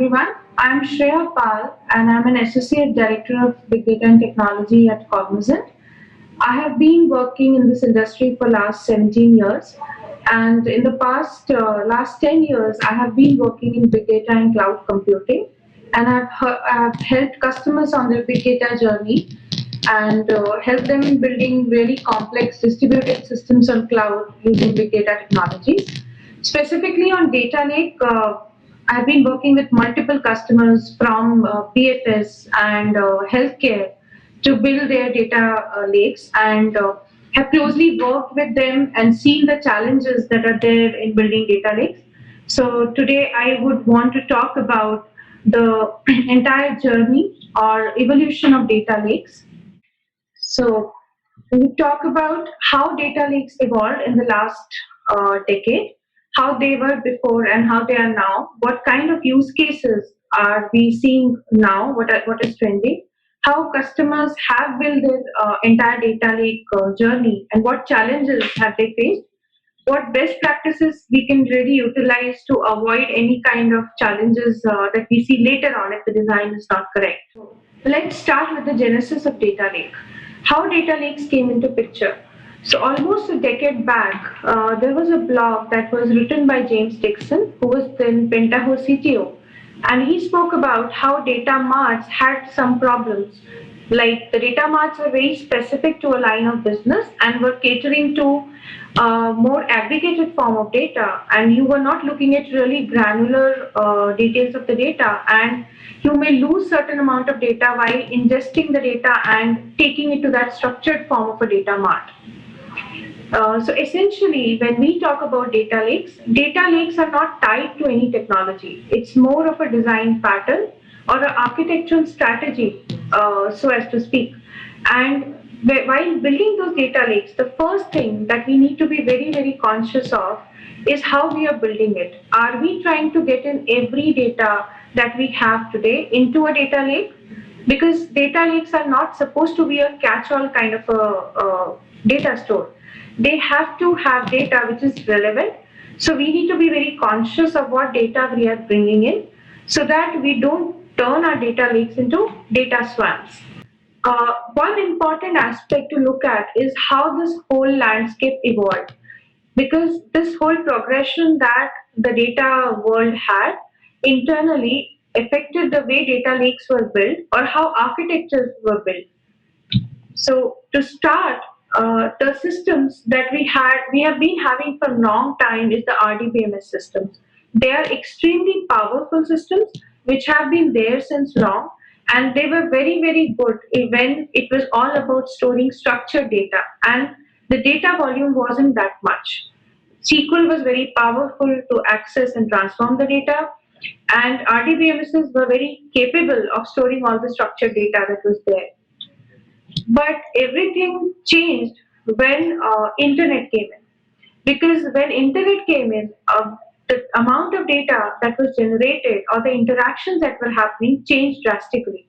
everyone. I'm Shreya and I'm an Associate Director of Big Data and Technology at Cognizant. I have been working in this industry for last 17 years, and in the last 10 years, I have been working in big data and cloud computing, and I've helped customers on their big data journey and helped them in building really complex distributed systems on cloud using big data technologies. Specifically on data lake, I've been working with multiple customers from PFS and healthcare to build their data lakes and have closely worked with them and seen the challenges that are there in building data lakes. So today I would want to talk about the entire journey or evolution of data lakes. So we talk about how data lakes evolved in the last decade, how they were before and how they are now, what kind of use cases are we seeing now, what is trending, how customers have built their entire data lake journey, and what challenges have they faced, what best practices we can really utilize to avoid any kind of challenges that we see later on if the design is not correct. Let's start with the genesis of data lake. How data lakes came into picture. So almost a decade back, there was a blog that was written by James Dixon, who was then Pentaho CTO, and he spoke about how data marts had some problems. Like the data marts were very specific to a line of business and were catering to more aggregated form of data, and you were not looking at really granular details of the data, and you may lose certain amount of data while ingesting the data and taking it to that structured form of a data mart. So essentially, when we talk about data lakes are not tied to any technology. It's more of a design pattern or an architectural strategy, so as to speak. And while building those data lakes, the first thing that we need to be very, very conscious of is how we are building it. Are we trying to get in every data that we have today into a data lake? Because data lakes are not supposed to be a catch-all kind of a data store. They have to have data which is relevant. So we need to be very conscious of what data we are bringing in so that we don't turn our data lakes into data swamps. One important aspect to look at is how this whole landscape evolved, because this whole progression that the data world had internally affected the way data lakes were built or how architectures were built. So to start, the systems that we have been having for a long time is the RDBMS systems. They are extremely powerful systems which have been there since long, and they were very, very good when it was all about storing structured data, and the data volume wasn't that much. SQL was very powerful to access and transform the data, and RDBMSs were very capable of storing all the structured data that was there. But everything changed when internet came in, because when internet came in, the amount of data that was generated or the interactions that were happening changed drastically,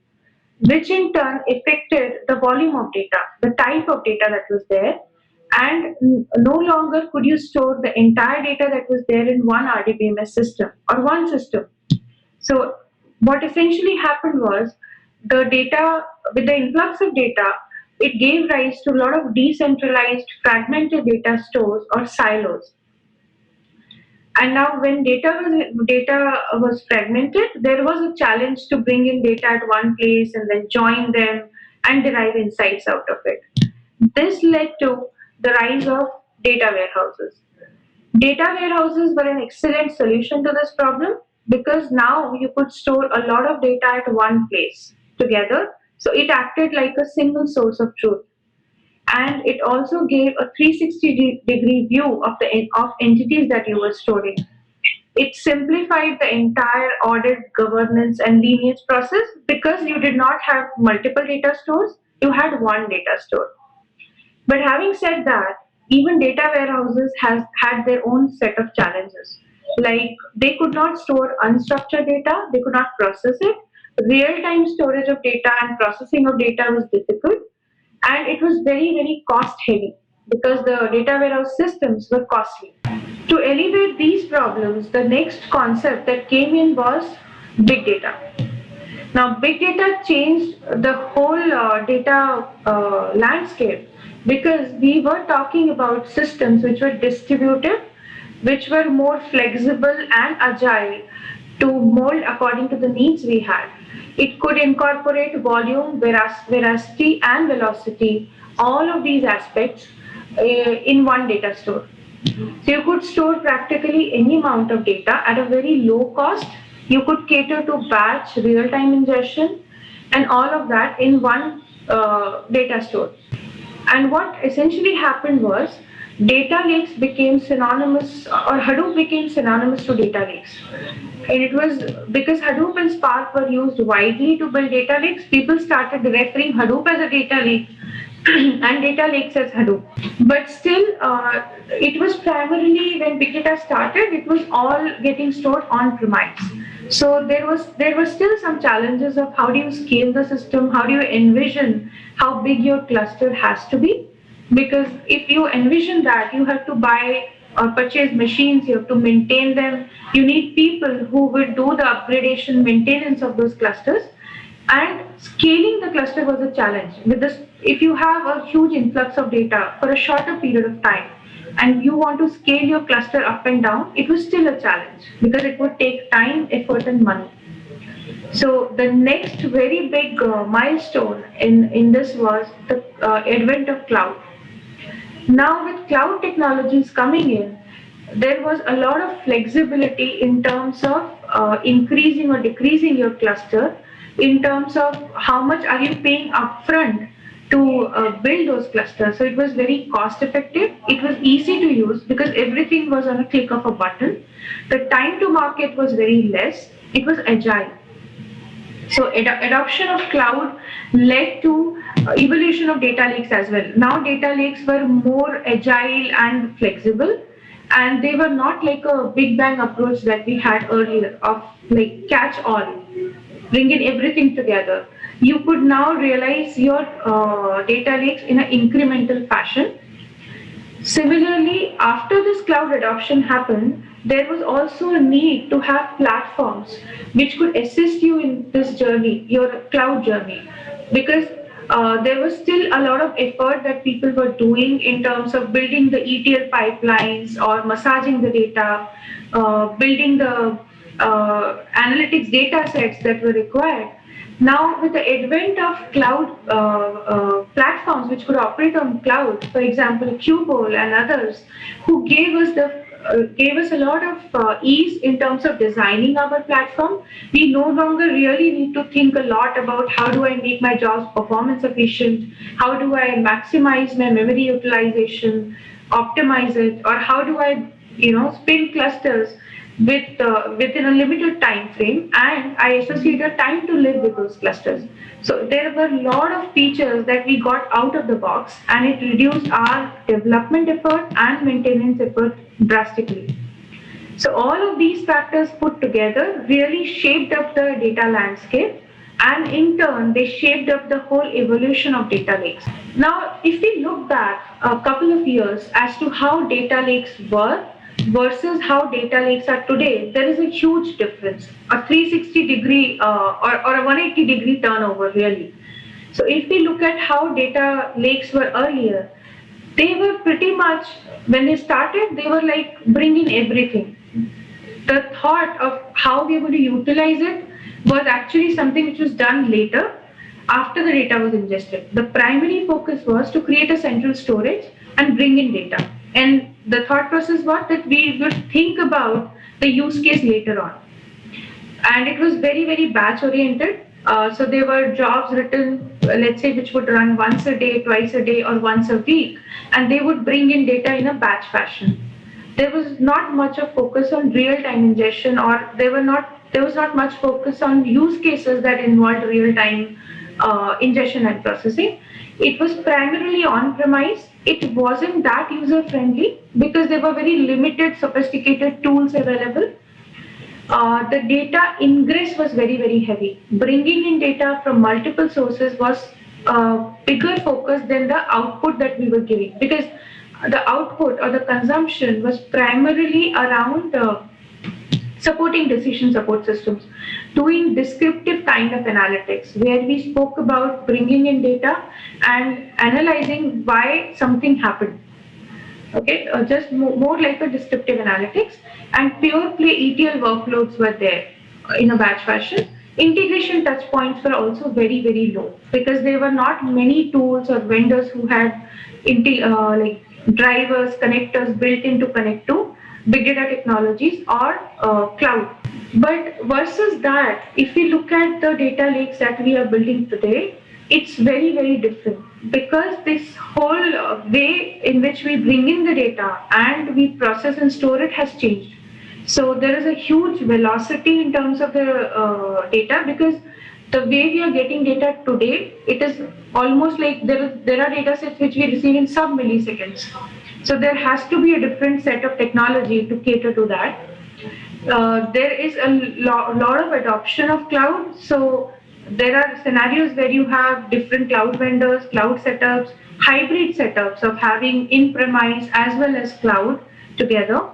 which in turn affected the volume of data, the type of data that was there, and no longer could you store the entire data that was there in one RDBMS system or one system. So what essentially happened was the data, with the influx of data, it gave rise to a lot of decentralized fragmented data stores or silos. And now when data was fragmented, there was a challenge to bring in data at one place and then join them and derive insights out of it. This led to the rise of data warehouses. Data warehouses were an excellent solution to this problem because now you could store a lot of data at one place together. So it acted like a single source of truth. And it also gave a 360-degree view of entities that you were storing. It simplified the entire audit, governance, and lineage process because you did not have multiple data stores, you had one data store. But having said that, even data warehouses has had their own set of challenges. Like they could not store unstructured data, they could not process it. Real-time storage of data and processing of data was difficult, and it was very, very cost heavy because the data warehouse systems were costly. To alleviate these problems, the next concept that came in was big data. Now, big data changed the whole data landscape because we were talking about systems which were distributed, which were more flexible and agile to mold according to the needs we had. It could incorporate volume, veracity, and velocity, all of these aspects in one data store. So you could store practically any amount of data at a very low cost. You could cater to batch, real-time ingestion, and all of that in one data store. And what essentially happened was data lakes became synonymous, or Hadoop became synonymous to data lakes. And it was because Hadoop and Spark were used widely to build data lakes, people started referring Hadoop as a data lake and data lakes as Hadoop. But still, it was primarily when big data started, it was all getting stored on premise. So there were still some challenges of how do you scale the system, how do you envision how big your cluster has to be, because if you envision that you have to buy or purchase machines, you have to maintain them, you need people who will do the upgradation maintenance of those clusters, and scaling the cluster was a challenge. With this, if you have a huge influx of data for a shorter period of time and you want to scale your cluster up and down, it was still a challenge because it would take time, effort, and money. So the next very big milestone in this was the advent of cloud. Now with cloud technologies coming in, there was a lot of flexibility in terms of increasing or decreasing your cluster, in terms of how much are you paying upfront to build those clusters. So it was very cost effective. It was easy to use because everything was on a click of a button. The time to market was very less. It was agile. So adoption of cloud led to evolution of data lakes as well. Now data lakes were more agile and flexible, and they were not like a big bang approach that we had earlier of like catch all, bring in everything together. You could now realize your data lakes in an incremental fashion. Similarly, after this cloud adoption happened, there was also a need to have platforms which could assist you in this journey, your cloud journey, because there was still a lot of effort that people were doing in terms of building the ETL pipelines or massaging the data, building the analytics data sets that were required. Now, with the advent of cloud platforms which could operate on cloud, for example, Qbol and others, who gave us a lot of ease in terms of designing our platform, we no longer really need to think a lot about how do I make my jobs performance efficient, how do I maximize my memory utilization, optimize it, or how do I, spin clusters within a limited time frame, and I associate a time to live with those clusters. So there were a lot of features that we got out of the box, and it reduced our development effort and maintenance effort drastically. So all of these factors put together really shaped up the data landscape, and in turn they shaped up the whole evolution of data lakes. Now, if we look back a couple of years as to how data lakes were versus how data lakes are today, there is a huge difference, a 360-degree or a 180-degree turnover really. So if we look at how data lakes were earlier, they were pretty much, when they started, they were like bring in everything. The thought of how we are going to utilize it was actually something which was done later after the data was ingested. The primary focus was to create a central storage and bring in data. And the thought process was that we would think about the use case later on. And it was very, very batch oriented. So there were jobs written, let's say, which would run once a day, twice a day, or once a week, and they would bring in data in a batch fashion. There was not much of focus on real-time ingestion, or there was not much focus on use cases that involved real-time ingestion and processing. It was primarily on-premise. It wasn't that user-friendly because there were very limited sophisticated tools available. The data ingress was very, very heavy. Bringing in data from multiple sources was a bigger focus than the output that we were giving, because the output or the consumption was primarily around supporting decision support systems, doing descriptive kind of analytics, where we spoke about bringing in data and analyzing why something happened. Okay, just more like a descriptive analytics, and pure play ETL workloads were there in a batch fashion. Integration touch points were also very, very low because there were not many tools or vendors who had like drivers, connectors built in to connect to big data technologies or cloud. But versus that, if we look at the data lakes that we are building today, it's very, very different because this whole way in which we bring in the data and we process and store it has changed. So there is a huge velocity in terms of the data because the way we are getting data today, it is almost like there are data sets which we receive in sub milliseconds. So there has to be a different set of technology to cater to that. There is a lot of adoption of cloud. So there are scenarios where you have different cloud vendors, cloud setups, hybrid setups of having in-premise as well as cloud together.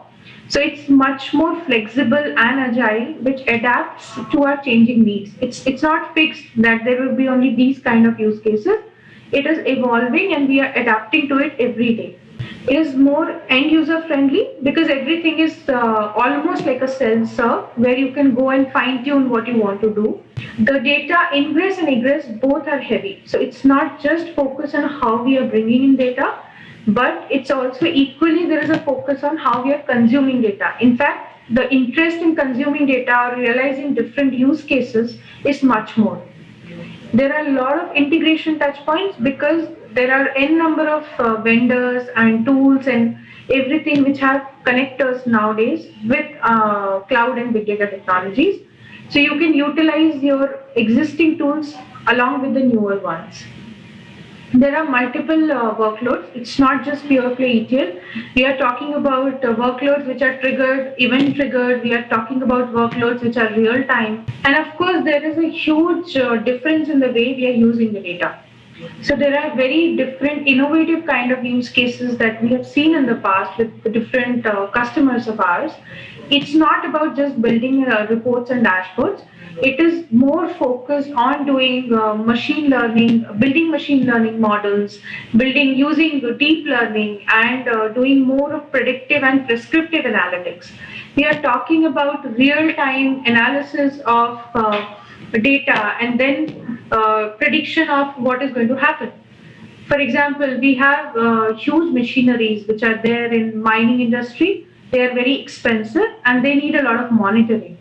So it's much more flexible and agile, which adapts to our changing needs. It's not fixed that there will be only these kind of use cases. It is evolving and we are adapting to it every day. It is more end user friendly because everything is almost like a self-serve where you can go and fine tune what you want to do. The data ingress and egress both are heavy. So it's not just focus on how we are bringing in data, but it's also equally there is a focus on how we are consuming data. In fact, the interest in consuming data or realizing different use cases is much more. There are a lot of integration touch points because there are n number of vendors and tools and everything which have connectors nowadays with cloud and big data technologies. So you can utilize your existing tools along with the newer ones. There are multiple workloads. It's not just pure play ETL. We are talking about workloads which are triggered, event triggered. We are talking about workloads which are real time. And of course, there is a huge difference in the way we are using the data. So there are very different innovative kind of use cases that we have seen in the past with the different customers of ours. It's not about just building reports and dashboards. It is more focused on doing machine learning, building machine learning models, building using deep learning and doing more of predictive and prescriptive analytics. We are talking about real-time analysis of data and then prediction of what is going to happen. For example, we have huge machineries which are there in mining industry. They are very expensive and they need a lot of monitoring.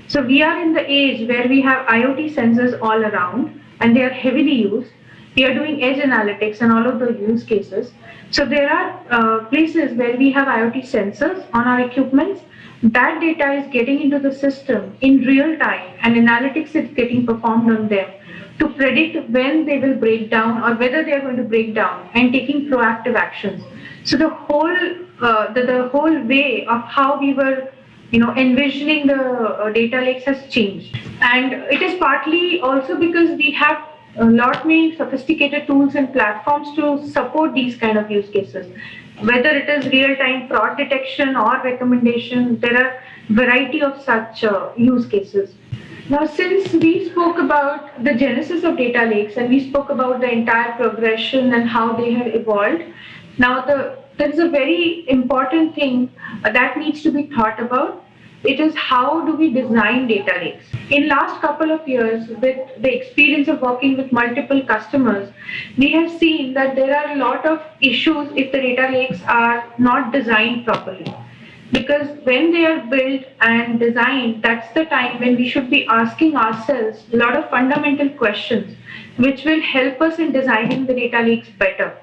So we are in the age where we have IoT sensors all around and they are heavily used. We are doing edge analytics and all of the use cases. So there are places where we have IoT sensors on our equipments. That data is getting into the system in real time and analytics is getting performed on them to predict when they will break down or whether they are going to break down and taking proactive actions. So the whole way of how we were envisioning the data lakes has changed, and it is partly also because we have a lot many sophisticated tools and platforms to support these kind of use cases. Whether it is real-time fraud detection or recommendation, there are variety of such use cases. Now, since we spoke about the genesis of data lakes and we spoke about the entire progression and how they have evolved, now there is a very important thing that needs to be thought about. It is how do we design data lakes. In last couple of years, with the experience of working with multiple customers, we have seen that there are a lot of issues if the data lakes are not designed properly. Because when they are built and designed, that's the time when we should be asking ourselves a lot of fundamental questions which will help us in designing the data lakes better.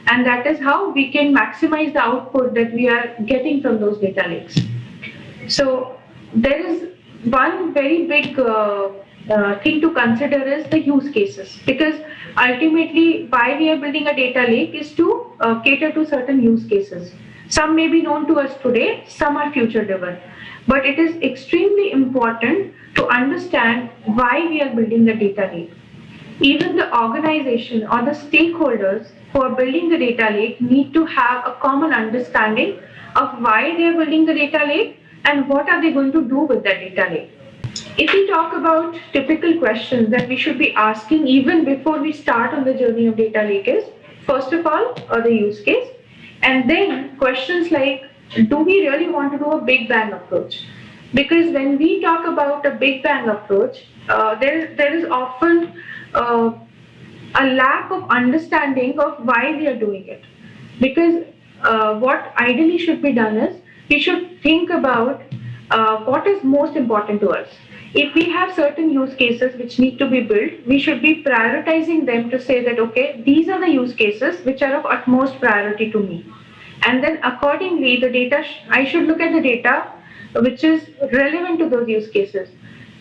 And that is how we can maximize the output that we are getting from those data lakes. So there is one very big thing to consider is the use cases, because ultimately why we are building a data lake is to cater to certain use cases. Some may be known to us today, some are future driven, but it is extremely important to understand why we are building the data lake. Even the organization or the stakeholders who are building the data lake need to have a common understanding of why they are building the data lake and what are they going to do with that data lake. If we talk about typical questions that we should be asking even before we start on the journey of data lake is, first of all, the use case, and then questions like, do we really want to do a big bang approach? Because when we talk about a big bang approach, there is often uh, a lack of understanding of why we are doing it. Because what ideally should be done is we should think about what is most important to us. If we have certain use cases which need to be built, we should be prioritizing them to say that, okay, these are the use cases which are of utmost priority to me. And then accordingly, the data, I should look at the data which is relevant to those use cases.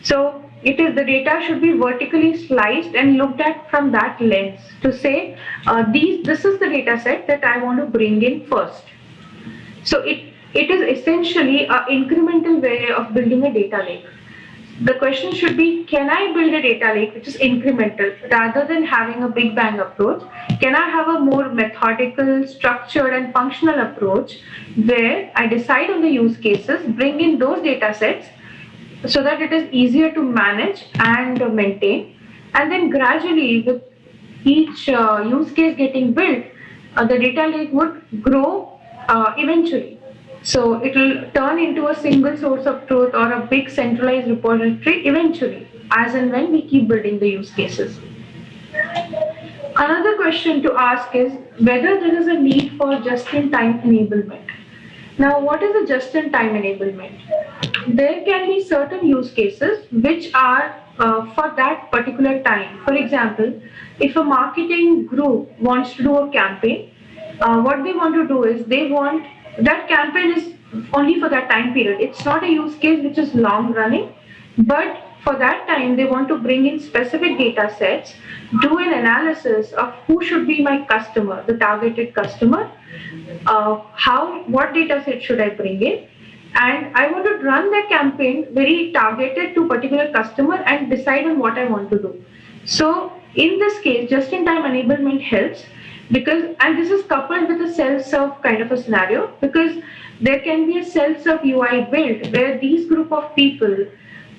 So it is the data should be vertically sliced and looked at from that lens to say this is the data set that I want to bring in first. So it is essentially an incremental way of building a data lake. The question should be, can I build a data lake which is incremental rather than having a big bang approach? Can I have a more methodical, structured and functional approach where I decide on the use cases, bring in those data sets so that it is easier to manage and maintain, and then gradually with each use case getting built, the data lake would grow eventually. So it will turn into a single source of truth or a big centralized repository eventually, as and when we keep building the use cases. Another question to ask is whether there is a need for just-in-time enablement. Now, what is a just-in-time enablement? There can be certain use cases which are for that particular time. For example, if a marketing group wants to do a campaign, what they want to do is they want that campaign is only for that time period. It's not a use case which is long running, but for that time they want to bring in specific data sets, do an analysis of who should be my customer, the targeted customer, what data set should I bring in, and I want to run that campaign very targeted to particular customer and decide on what I want to do. So in this case, just-in-time enablement helps because, and this is coupled with a self-serve kind of a scenario, because there can be a self-serve UI built where these group of people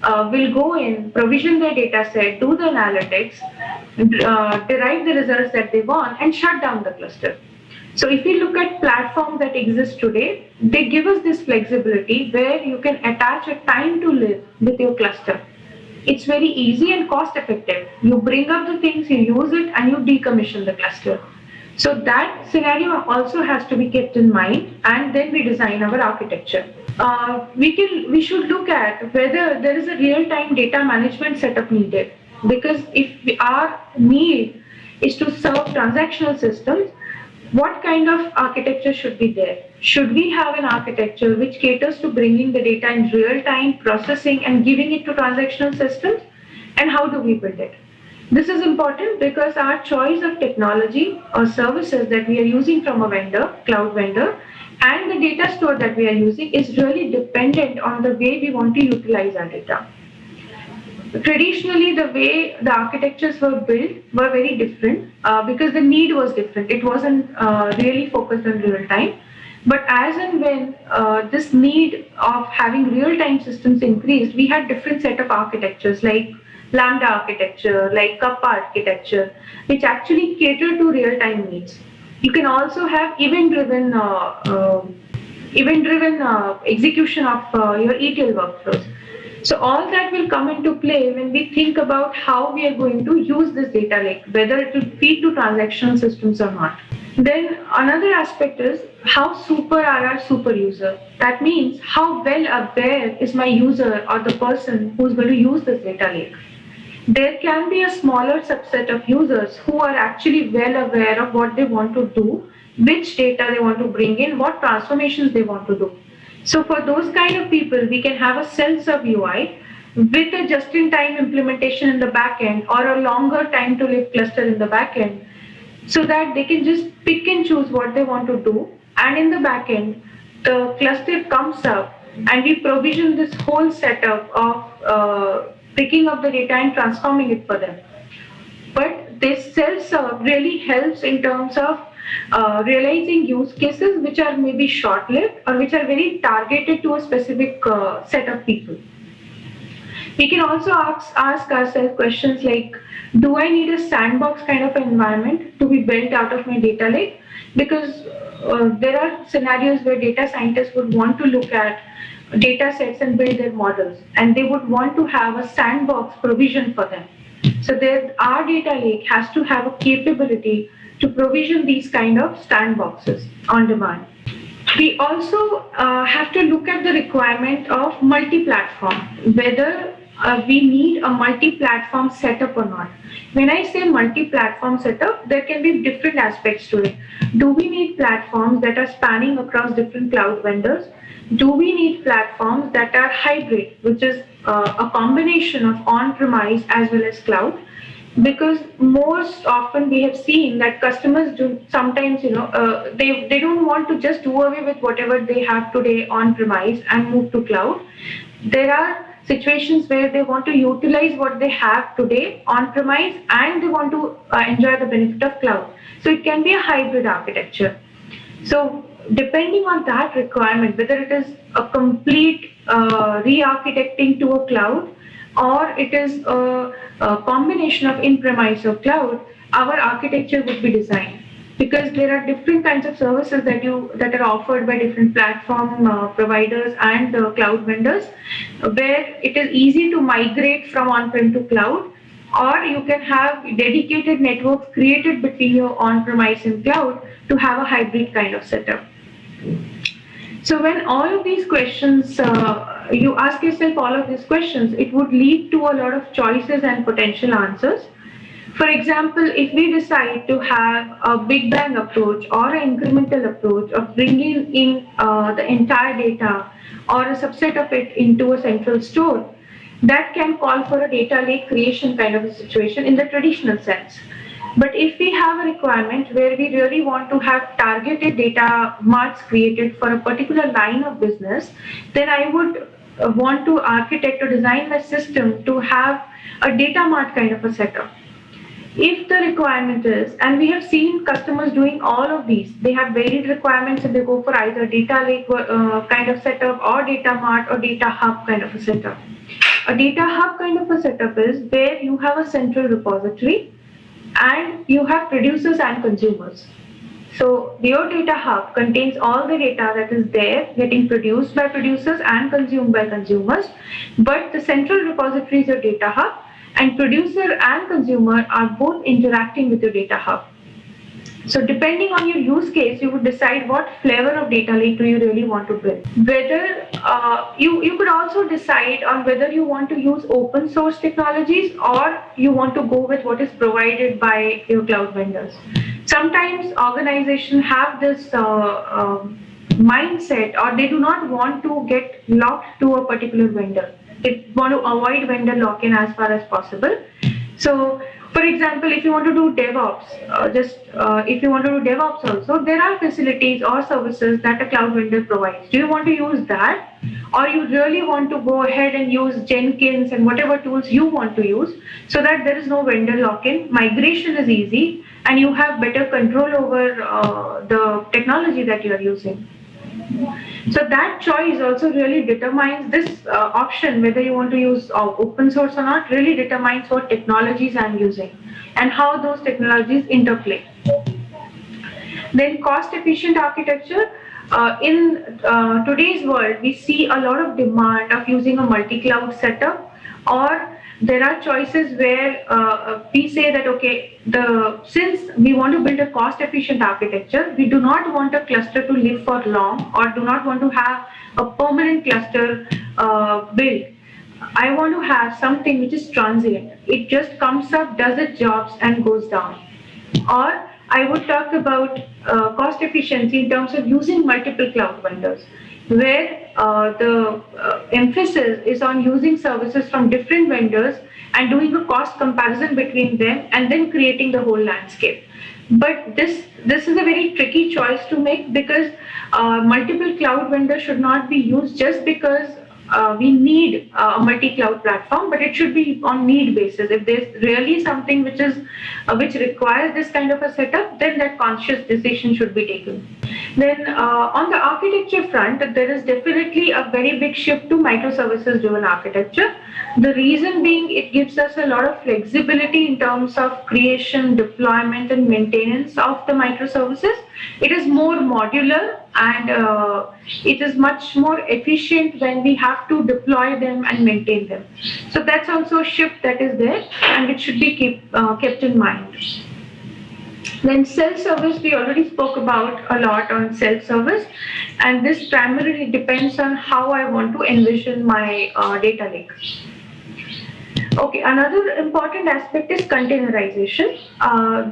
will go in, provision their data set, do the analytics, derive the results that they want, and shut down the cluster. So if you look at platforms that exist today, they give us this flexibility where you can attach a time to live with your cluster. It's very easy and cost effective. You bring up the things, you use it, and you decommission the cluster. So that scenario also has to be kept in mind, and then we design our architecture. We should look at whether there is a real-time data management setup needed, because if our need is to serve transactional systems, what kind of architecture should be there? Should we have an architecture which caters to bringing the data in real time, processing and giving it to transactional systems? And how do we build it? This is important because our choice of technology or services that we are using from a vendor, cloud vendor, and the data store that we are using is really dependent on the way we want to utilize our data. Traditionally, the way the architectures were built were very different because the need was different. It wasn't really focused on real time. But as and when this need of having real time systems increased, we had different set of architectures like Lambda architecture, like Kappa architecture, which actually cater to real time needs. You can also have event-driven execution of your ETL workflows. So all that will come into play when we think about how we are going to use this data lake, whether it will feed to transactional systems or not. Then another aspect is how super are our super user. That means how well aware is my user or the person who's going to use this data lake. There can be a smaller subset of users who are actually well aware of what they want to do, which data they want to bring in, what transformations they want to do. So for those kind of people, we can have a self-serve UI with a just-in-time implementation in the backend or a longer time to live cluster in the backend, so that they can just pick and choose what they want to do. And in the backend, the cluster comes up and we provision this whole setup of picking up the data and transforming it for them. But this self-serve really helps in terms of realizing use cases which are maybe short-lived or which are very targeted to a specific set of people. We can also ask ourselves questions like, do I need a sandbox kind of environment to be built out of my data lake? Because there are scenarios where data scientists would want to look at data sets and build their models, and they would want to have a sandbox provision for them. So there, our data lake has to have a capability to provision these kind of sandboxes on demand. We also have to look at the requirement of multi-platform, whether we need a multi-platform setup or not. When I say multi-platform setup, there can be different aspects to it. Do we need platforms that are spanning across different cloud vendors? Do we need platforms that are hybrid, which is a combination of on-premise as well as cloud? Because most often we have seen that customers do sometimes, they don't want to just do away with whatever they have today on premise and move to cloud. There are situations where they want to utilize what they have today on premise and they want to enjoy the benefit of cloud. So it can be a hybrid architecture. So depending on that requirement, whether it is a complete re-architecting to a cloud or it is a combination of in-premise or cloud, our architecture would be designed. Because there are different kinds of services that are offered by different platform providers and cloud vendors, where it is easy to migrate from on-prem to cloud, or you can have dedicated networks created between your on-premise and cloud to have a hybrid kind of setup. So when all of these questions, you ask yourself all of these questions, it would lead to a lot of choices and potential answers. For example, if we decide to have a big bang approach or an incremental approach of bringing in the entire data or a subset of it into a central store, that can call for a data lake creation kind of a situation in the traditional sense. But if we have a requirement where we really want to have targeted data marts created for a particular line of business, then I would want to architect or design my system to have a data mart kind of a setup. If the requirement is, and we have seen customers doing all of these, they have varied requirements and they go for either data lake kind of setup or data mart or data hub kind of a setup. A data hub kind of a setup is where you have a central repository and you have producers and consumers. So your data hub contains all the data that is there getting produced by producers and consumed by consumers, but the central repository is your data hub, and producer and consumer are both interacting with your data hub. So depending on your use case, you would decide what flavor of data lake do you really want to build. Whether you could also decide on whether you want to use open source technologies or you want to go with what is provided by your cloud vendors. Sometimes organizations have this mindset, or they do not want to get locked to a particular vendor. They want to avoid vendor lock-in as far as possible. So, for example, if you want to do DevOps, if you want to do DevOps also, there are facilities or services that a cloud vendor provides. Do you want to use that, or you really want to go ahead and use Jenkins and whatever tools you want to use, so that there is no vendor lock-in, migration is easy, and you have better control over the technology that you are using. So that choice also really determines this option, whether you want to use open source or not, really determines what technologies I'm using and how those technologies interplay. Then cost efficient architecture. In today's world, we see a lot of demand of using a multi-cloud setup, or there are choices where we say that, okay, since we want to build a cost-efficient architecture, we do not want a cluster to live for long, or do not want to have a permanent cluster built. I want to have something which is transient. It just comes up, does its jobs, and goes down. Or I would talk about cost efficiency in terms of using multiple cloud vendors, where the emphasis is on using services from different vendors and doing a cost comparison between them and then creating the whole landscape. But this is a very tricky choice to make, because multiple cloud vendors should not be used just because we need a multi-cloud platform, but it should be on need basis. If there's really something which requires this kind of a setup, then that conscious decision should be taken. Then on the architecture front, there is definitely a very big shift to microservices-driven architecture. The reason being, it gives us a lot of flexibility in terms of creation, deployment, and maintenance of the microservices. It is more modular and it is much more efficient when we have to deploy them and maintain them. So that's also a shift that is there, and it should be kept in mind. Then self-service, we already spoke about a lot on self-service, and this primarily depends on how I want to envision my data lake. Okay, another important aspect is containerization.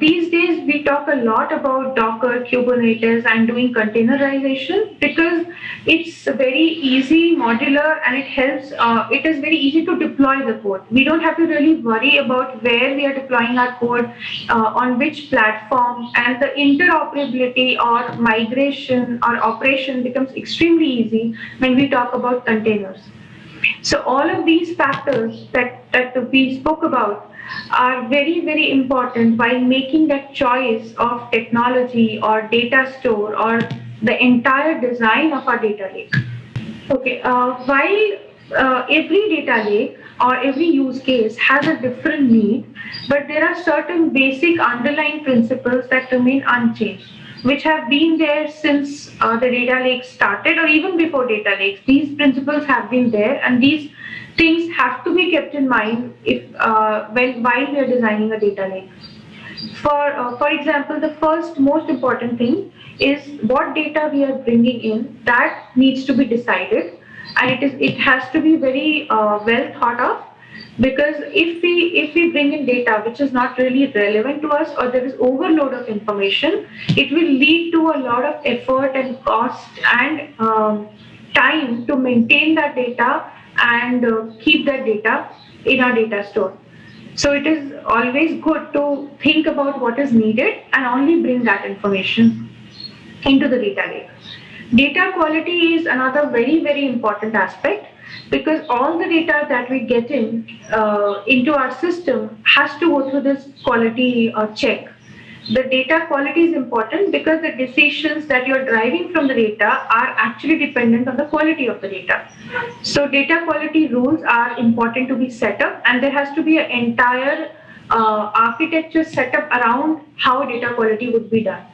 These days we talk a lot about Docker, Kubernetes, and doing containerization because it's very easy, modular, and it helps. It is very easy to deploy the code. We don't have to really worry about where we are deploying our code, on which platform, and the interoperability or migration or operation becomes extremely easy when we talk about containers. So all of these factors that we spoke about are very, very important while making that choice of technology or data store or the entire design of our data lake. Okay, while every data lake or every use case has a different need, but there are certain basic underlying principles that remain unchanged, which have been there since the data lake started or even before data lakes. These principles have been there, and these things have to be kept in mind while we are designing a data lake. For example, the first most important thing is what data we are bringing in. That needs to be decided, and it has to be very well thought of, because if we bring in data which is not really relevant to us, or there is overload of information, it will lead to a lot of effort and cost and time to maintain that data and keep that data in our data store. So it is always good to think about what is needed and only bring that information into the data lake. Data quality is another very, very important aspect, because all the data that we get into our system has to go through this quality check. The data quality is important because the decisions that you're driving from the data are actually dependent on the quality of the data. So data quality rules are important to be set up, and there has to be an entire architecture set up around how data quality would be done.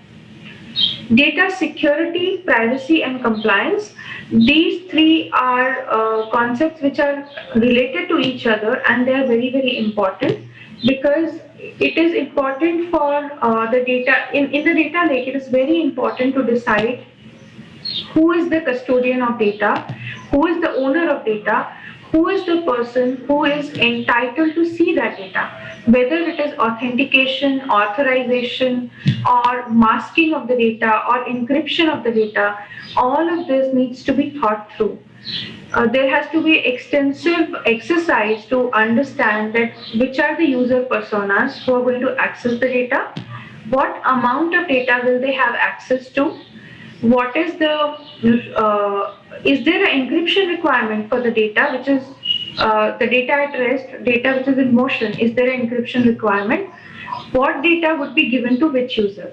Data security, privacy, and compliance. These three are concepts which are related to each other, and they are very, very important, because it is important for the data. In the data lake, it is very important to decide who is the custodian of data, who is the owner of data, who is the person who is entitled to see that data, whether it is authentication, authorization, or masking of the data, or encryption of the data. All of this needs to be thought through. There has to be extensive exercise to understand that which are the user personas who are going to access the data, what amount of data will they have access to, what is is there an encryption requirement for the data, which is the data at rest, data which is in motion, is there an encryption requirement, what data would be given to which user.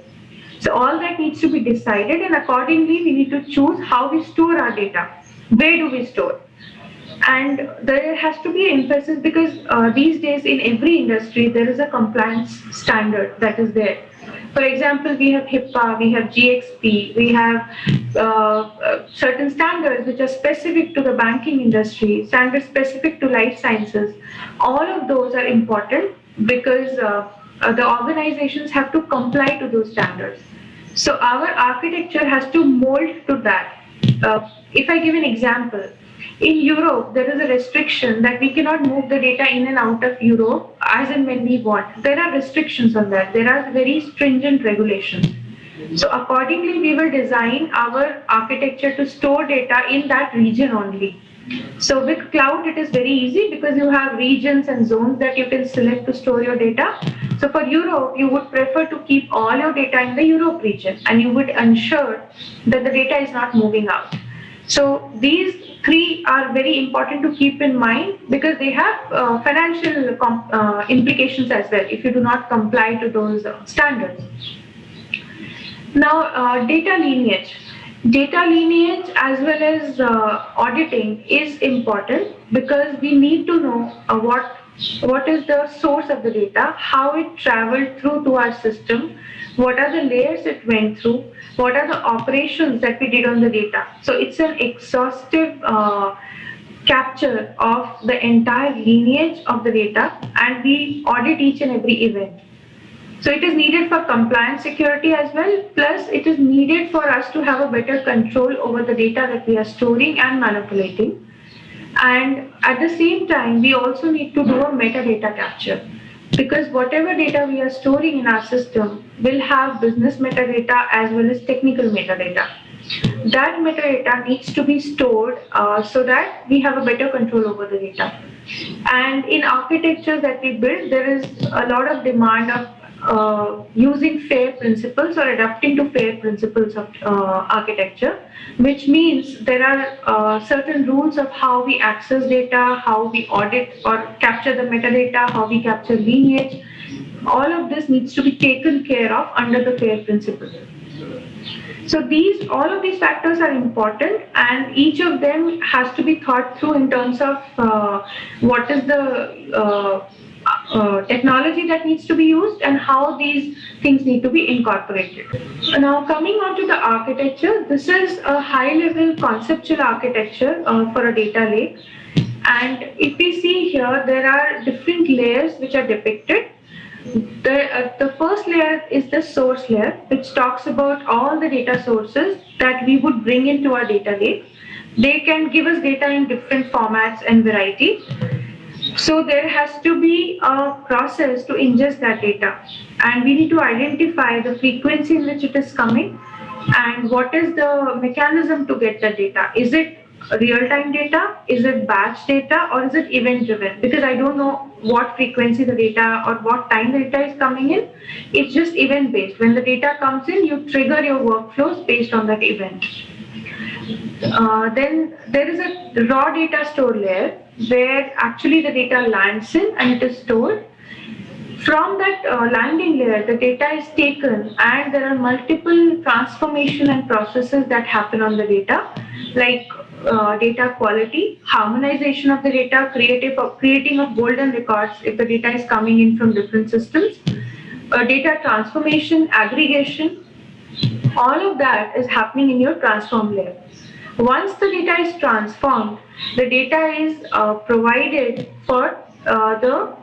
So all that needs to be decided, and accordingly we need to choose how we store our data, where do we store. And there has to be emphasis, because these days in every industry there is a compliance standard that is there. For example, we have HIPAA, we have GXP, we have certain standards which are specific to the banking industry, standards specific to life sciences. All of those are important because the organizations have to comply to those standards. So our architecture has to mold to that. If I give an example, in Europe, there is a restriction that we cannot move the data in and out of Europe as and when we want. There are restrictions on that. There are very stringent regulations. So accordingly, we will design our architecture to store data in that region only. So with cloud, it is very easy because you have regions and zones that you can select to store your data. So for Europe, you would prefer to keep all your data in the Europe region, and you would ensure that the data is not moving out. So these three are very important to keep in mind because they have financial implications as well if you do not comply to those standards. Now, data lineage. Data lineage as well as auditing is important because we need to know what is the source of the data, how it traveled through to our system, what are the layers it went through, what are the operations that we did on the data. So it's an exhaustive capture of the entire lineage of the data, and we audit each and every event. So it is needed for compliance security as well, plus it is needed for us to have a better control over the data that we are storing and manipulating. And at the same time, we also need to do a metadata capture because whatever data we are storing in our system will have business metadata as well as technical metadata. That metadata needs to be stored so that we have a better control over the data. And in architecture that we build, there is a lot of demand of using FAIR principles or adapting to FAIR principles of architecture, which means there are certain rules of how we access data, how we audit or capture the metadata, how we capture lineage. All of this needs to be taken care of under the FAIR principle. So all of these factors are important, and each of them has to be thought through in terms of what is the technology that needs to be used and how these things need to be incorporated. Now, coming on to the architecture, this is a high-level conceptual architecture for a data lake. And if we see here, there are different layers which are depicted. The first layer is the source layer, which talks about all the data sources that we would bring into our data lake. They can give us data in different formats and variety. So there has to be a process to ingest that data, and we need to identify the frequency in which it is coming and what is the mechanism to get the data. Is it real-time data, is it batch data, or is it event-driven? Because I don't know what frequency the data or what time the data is coming in. It's just event-based. When the data comes in, you trigger your workflows based on that event. Then there is a raw data store layer where actually the data lands in and it is stored. From that landing layer, the data is taken and there are multiple transformation and processes that happen on the data, like data quality, harmonization of the data, creating of golden records if the data is coming in from different systems, data transformation, aggregation, all of that is happening in your transform layer. Once the data is transformed, the data is provided for the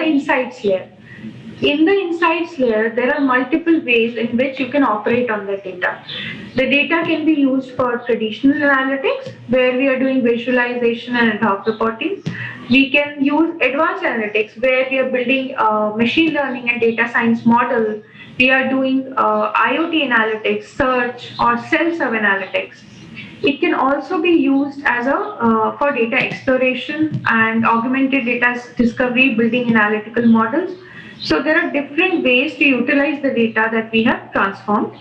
insights layer. In the insights layer, there are multiple ways in which you can operate on the data. The data can be used for traditional analytics, where we are doing visualization and ad hoc reporting. We can use advanced analytics, where we are building machine learning and data science model. We are doing IoT analytics, search, or self-serve analytics. It can also be used as for data exploration and augmented data discovery, building analytical models. So there are different ways to utilize the data that we have transformed.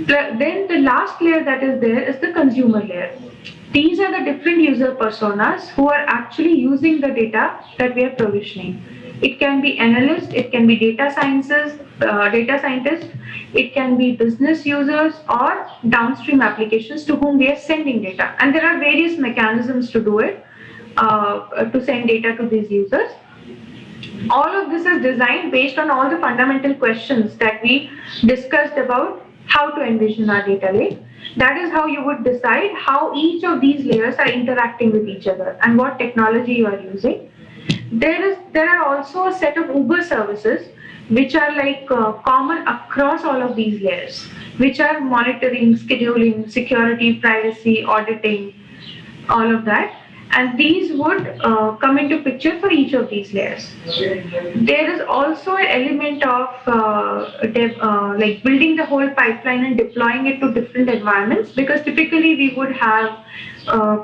Then the last layer that is there is the consumer layer. These are the different user personas who are actually using the data that we are provisioning. It can be analysts, it can be data scientists, it can be business users or downstream applications to whom we are sending data. And there are various mechanisms to do it, to send data to these users. All of this is designed based on all the fundamental questions that we discussed about how to envision our data lake. That is how you would decide how each of these layers are interacting with each other and what technology you are using. There are also a set of Uber services which are like common across all of these layers, which are monitoring, scheduling, security, privacy, auditing, all of that. And these would come into picture for each of these layers. There is also an element of like building the whole pipeline and deploying it to different environments, because typically we would have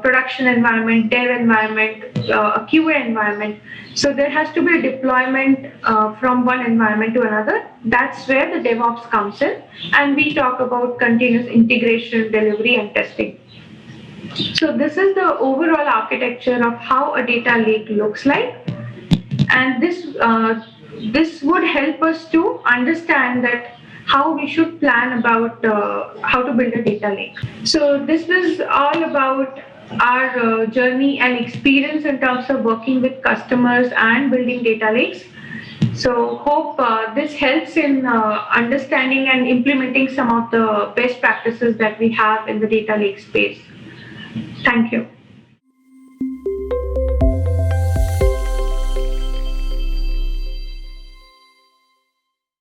production environment, dev environment, a QA environment. So there has to be a deployment from one environment to another. That's where the DevOps comes in, and we talk about continuous integration, delivery, and testing. So this is the overall architecture of how a data lake looks like, and this would help us to understand that how we should plan about how to build a data lake. So this was all about our journey and experience in terms of working with customers and building data lakes. So hope this helps in understanding and implementing some of the best practices that we have in the data lake space. Thank you.